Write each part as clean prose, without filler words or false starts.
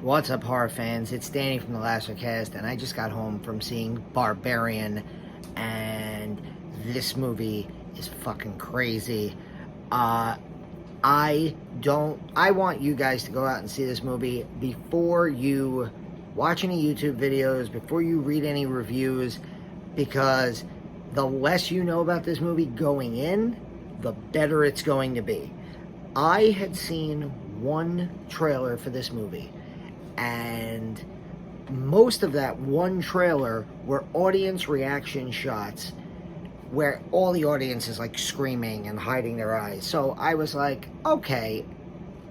What's up, horror fans? It's Danny from the Lasercast, and I just got home from seeing Barbarian, and this movie is fucking crazy. I want you guys to go out and see this movie before you watch any YouTube videos, before you read any reviews, because the less you know about this movie going in, the better it's going to be. I had seen one trailer for this movie, and most of that one trailer were audience reaction shots where all the audience is like screaming and hiding their eyes. So I was like, okay,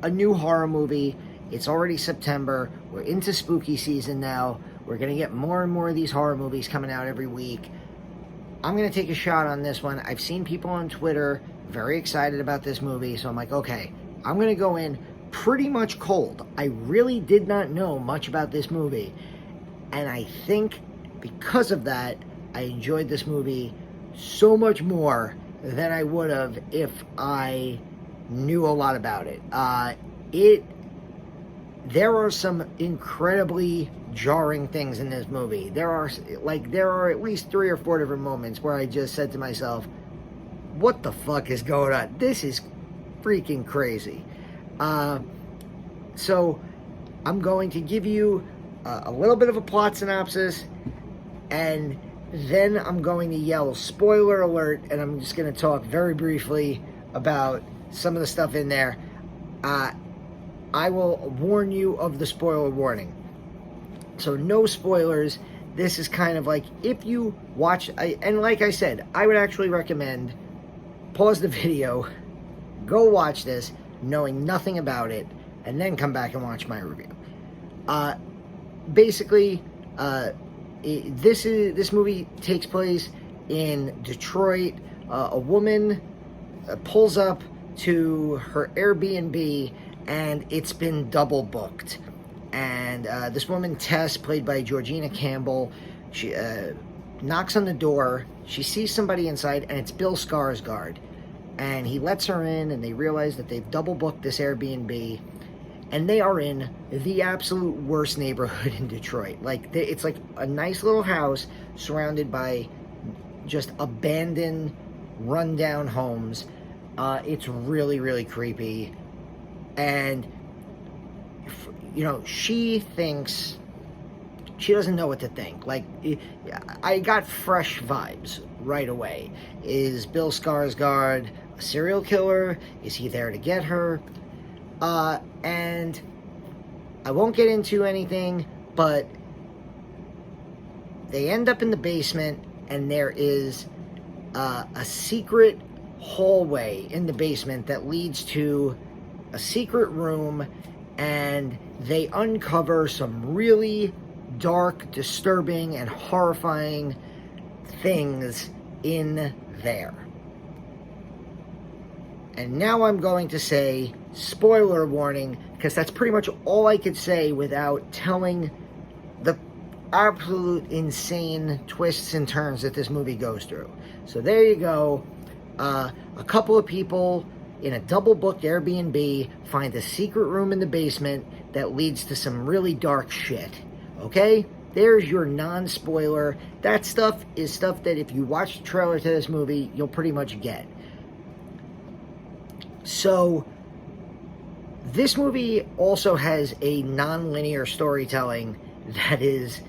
a new horror movie. It's already September. We're into spooky season now. We're going to get more and more of these horror movies coming out every week. I'm going to take a shot on this one. I've seen people on Twitter very excited about this movie, so I'm like, okay, I'm going to go in pretty much cold. I really did not know much about this movie, and I think because of that, I enjoyed this movie so much more than I would have if I knew a lot about it. There are some incredibly jarring things in this movie. There are at least 3 or 4 different moments where I just said to myself, what the fuck is going on? This is freaking crazy. So I'm going to give you a little bit of a plot synopsis, and then I'm going to yell spoiler alert, and I'm just going to talk very briefly about some of the stuff in there. I will warn you of the spoiler warning. So no spoilers. This is kind of like, if you watch, and like I said, I would actually recommend pause the video, go watch this, knowing nothing about it, and then come back and watch my review. Basically, this movie takes place in Detroit. A woman pulls up to her Airbnb, and it's been double booked. And this woman, Tess, played by Georgina Campbell, she knocks on the door. She sees somebody inside, and it's BillSkarsgard. And he lets her in, and they realize that they've double booked this Airbnb, and they are in the absolute worst neighborhood in Detroit. It's like a nice little house surrounded by just abandoned, rundown homes. It's really, really creepy. And, she thinks, she doesn't know what to think. I got fresh vibes right away. Is BillSkarsgard a serial killer? Is he there to get her? And I won't get into anything, but they end up in the basement, and there is a secret hallway in the basement that leads to a secret room, and they uncover some really dark, disturbing, and horrifying things in there. And now I'm going to say spoiler warning, because that's pretty much all I could say without telling the absolute insane twists and turns that this movie goes through. So there you go. A couple of people in a double-booked Airbnb find a secret room in the basement that leads to some really dark shit. Okay? There's your non-spoiler. That stuff is stuff that if you watch the trailer to this movie, you'll pretty much get. So, this movie also has a non-linear storytelling that is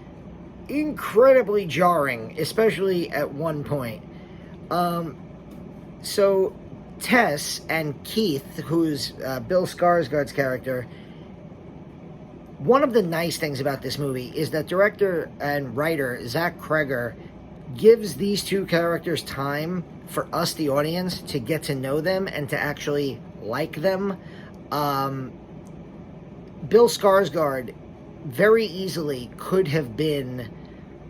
incredibly jarring, especially at one point. So, Tess and Keith, who's Bill Skarsgard's character, one of the nice things about this movie is that director and writer Zach Kreger gives these two characters time for us, the audience, to get to know them and to actually like them. Bill Skarsgard very easily could have been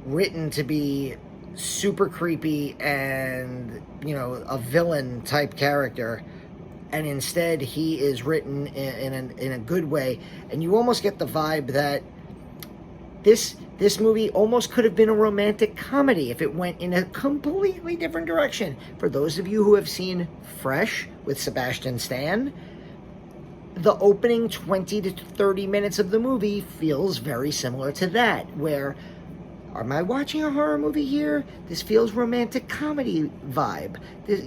written to be super creepy and, a villain type character, and instead he is written in a good way, and you almost get the vibe that this movie almost could have been a romantic comedy if it went in a completely different direction. For those of you who have seen Fresh with Sebastian Stan, the opening 20 to 30 minutes of the movie feels very similar to that, where, am I watching a horror movie here? This feels romantic comedy vibe. This,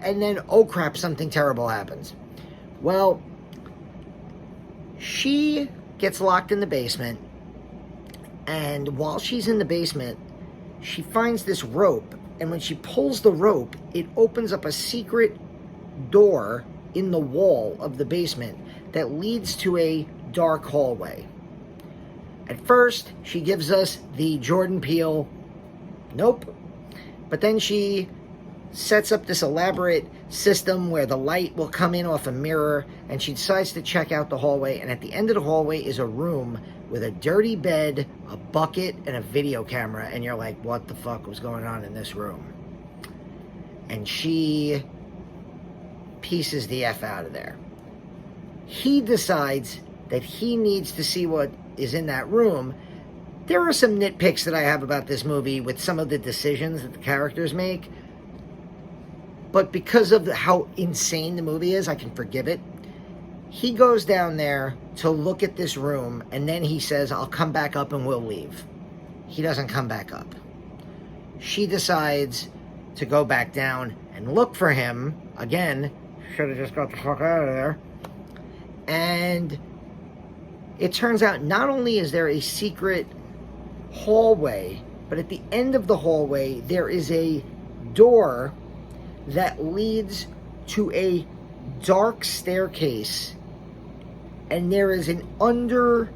and then, oh crap, something terrible happens. Well, she gets locked in the basement, and while she's in the basement, she finds this rope, and when she pulls the rope, it opens up a secret door in the wall of the basement that leads to a dark hallway. At first, she gives us the Jordan Peele, nope. But then she sets up this elaborate system where the light will come in off a mirror, and she decides to check out the hallway, and at the end of the hallway is a room with a dirty bed, a bucket, and a video camera, and you're like, what the fuck was going on in this room? And she pieces the F out of there. He decides that he needs to see what is in that room. There are some nitpicks that I have about this movie with some of the decisions that the characters make, but because of how insane the movie is, I can forgive it. He goes down there to look at this room, and then he says, I'll come back up and we'll leave. He doesn't come back up. She decides to go back down and look for him. Again, should have just got the fuck out of there. And it turns out not only is there a secret hallway, but at the end of the hallway, there is a door that leads to a dark staircase, and there is an under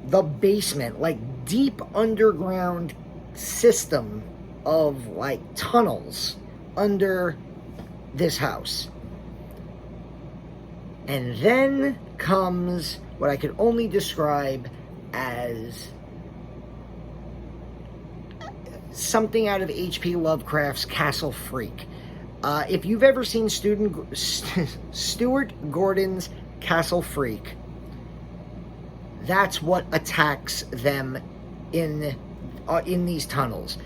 the basement, like deep underground system of like tunnels under this house. And then comes what I could only describe as something out of H.P. Lovecraft's Castle Freak. If you've ever seen Stuart Gordon's Castle Freak, that's what attacks them in these tunnels.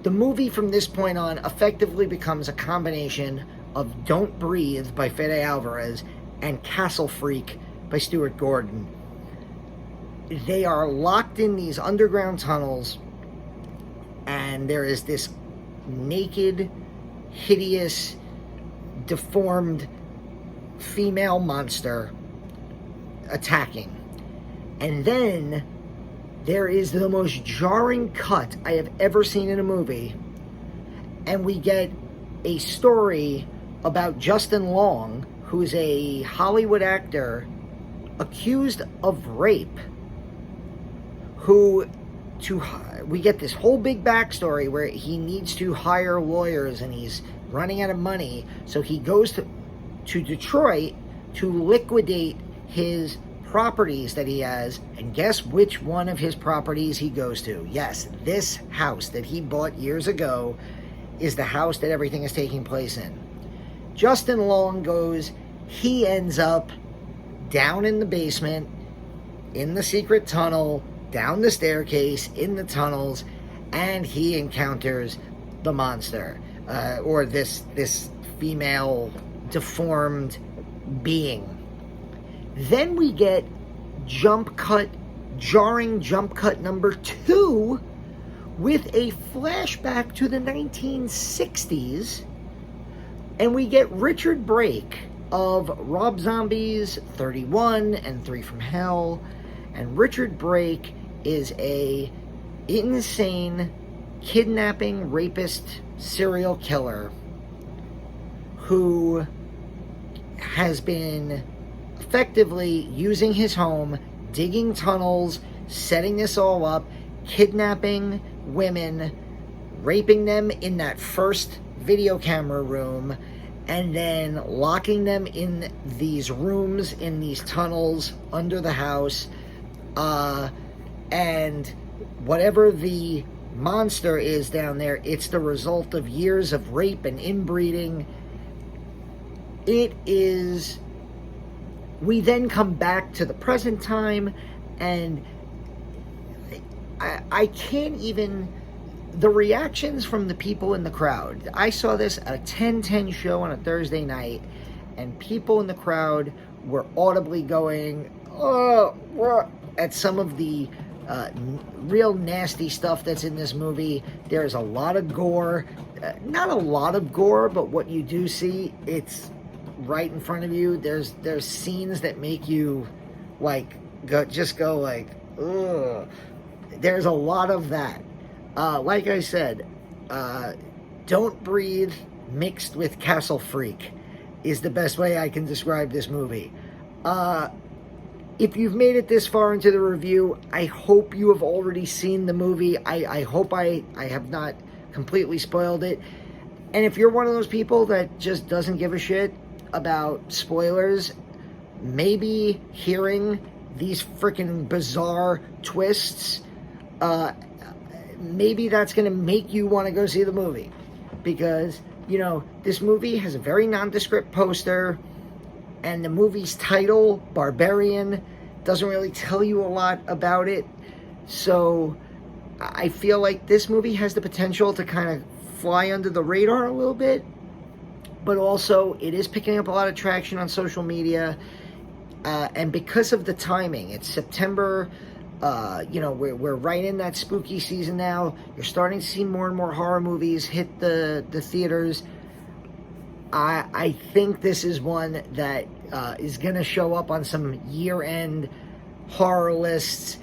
The movie from this point on effectively becomes a combination of Don't Breathe by Fede Alvarez and Castle Freak by Stuart Gordon. They are locked in these underground tunnels, and there is this naked, hideous, deformed female monster attacking. And then there is the most jarring cut I have ever seen in a movie, and we get a story about Justin Long, who is a Hollywood actor accused of rape, we get this whole big backstory where he needs to hire lawyers and he's running out of money, so he goes to Detroit to liquidate his properties that he has, and guess which one of his properties he goes to? Yes, this house that he bought years ago is the house that everything is taking place in. Justin Long goes, he ends up down in the basement, in the secret tunnel, down the staircase, in the tunnels, and he encounters the monster, or this female deformed being. Then we get jarring jump cut number 2 with a flashback to the 1960s, and we get Richard Brake of Rob Zombie's 31 and 3 from Hell, and Richard Brake is a insane kidnapping, rapist, serial killer who has been effectively using his home, digging tunnels, setting this all up, kidnapping women, raping them in that first video camera room, and then locking them in these rooms, in these tunnels under the house, and whatever the monster is down there, it's the result of years of rape and inbreeding. It is... We then come back to the present time, and I can't even... The reactions from the people in the crowd. I saw this at a 10:10 show on a Thursday night, and people in the crowd we're audibly going, oh, at some of the real nasty stuff that's in this movie. There's a lot of gore. Not a lot of gore, but what you do see, it's right in front of you. There's scenes that make you like go like, ugh. There's a lot of that. Like I said, Don't Breathe mixed with Castle Freak is the best way I can describe this movie. If you've made it this far into the review, I hope you have already seen the movie. I hope I have not completely spoiled it. And if you're one of those people that just doesn't give a shit about spoilers, maybe hearing these freaking bizarre twists, maybe that's going to make you want to go see the movie. Because, you know, this movie has a very nondescript poster, and the movie's title, Barbarian, doesn't really tell you a lot about it. So I feel like this movie has the potential to kind of fly under the radar a little bit, but also it is picking up a lot of traction on social media, and because of the timing, it's September. You know, we're right in that spooky season now. You're starting to see more and more horror movies hit the theaters. I think this is one that is going to show up on some year-end horror lists.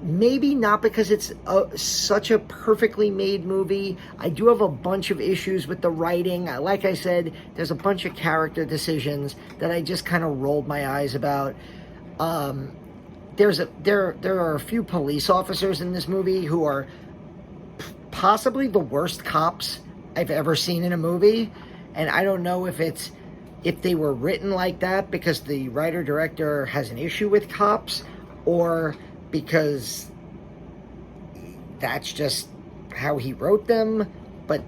Maybe not because it's such a perfectly made movie. I do have a bunch of issues with the writing. Like I said, there's a bunch of character decisions that I just kind of rolled my eyes about. There are a few police officers in this movie who are possibly the worst cops I've ever seen in a movie, and I don't know if they were written like that because the writer-director has an issue with cops, or because that's just how he wrote them. But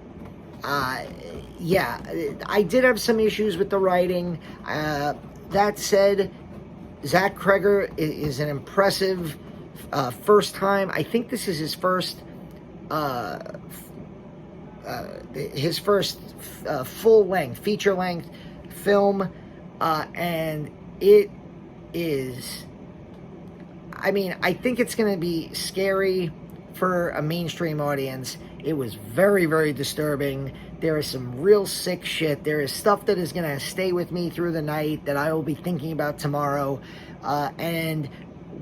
yeah, I did have some issues with the writing. That said, Zach Kreger is an impressive first time. I think this is his first full-length, feature-length film, and it is, I mean, I think it's going to be scary for a mainstream audience. It was very, very disturbing. There is some real sick shit. There is stuff that is going to stay with me through the night that I will be thinking about tomorrow. And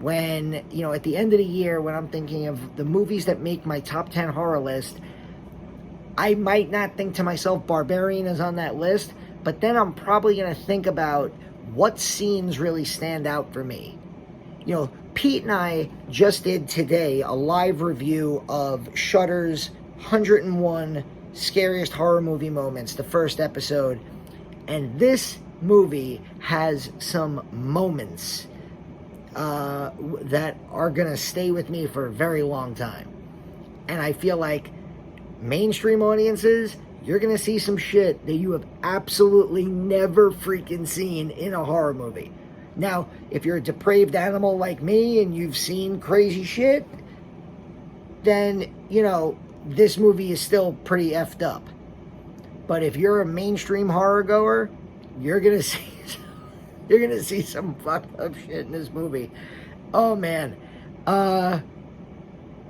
when, you know, at the end of the year, when I'm thinking of the movies that make my top 10 horror list, I might not think to myself Barbarian is on that list, but then I'm probably going to think about what scenes really stand out for me. You know, Pete and I just did today a live review of Shudder's 101 Scariest Horror Movie Moments, the first episode, and this movie has some moments that are going to stay with me for a very long time. And I feel like mainstream audiences, you're going to see some shit that you have absolutely never freaking seen in a horror movie. Now, if you're a depraved animal like me and you've seen crazy shit, then, you know, this movie is still pretty effed up. But if you're a mainstream horror goer, you're going to see some fucked up shit in this movie. Oh, man.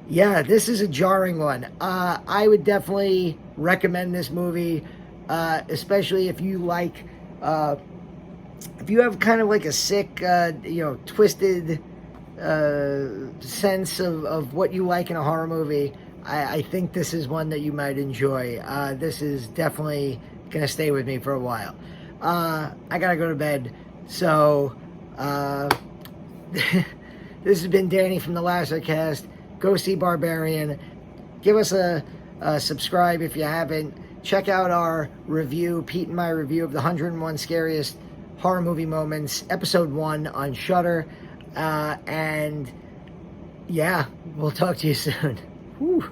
Yeah, this is a jarring one. I would definitely recommend this movie, especially if you like, if you have kind of like a sick, you know, twisted sense of what you like in a horror movie. I think this is one that you might enjoy. This is definitely going to stay with me for a while. I got to go to bed. So, this has been Danny from the Lassercast. Go see Barbarian. Give us a subscribe if you haven't. Check out our review, Pete and my review of the 101 Scariest Horror Movie Moments, Episode 1 on Shudder. And, yeah, we'll talk to you soon. Whew.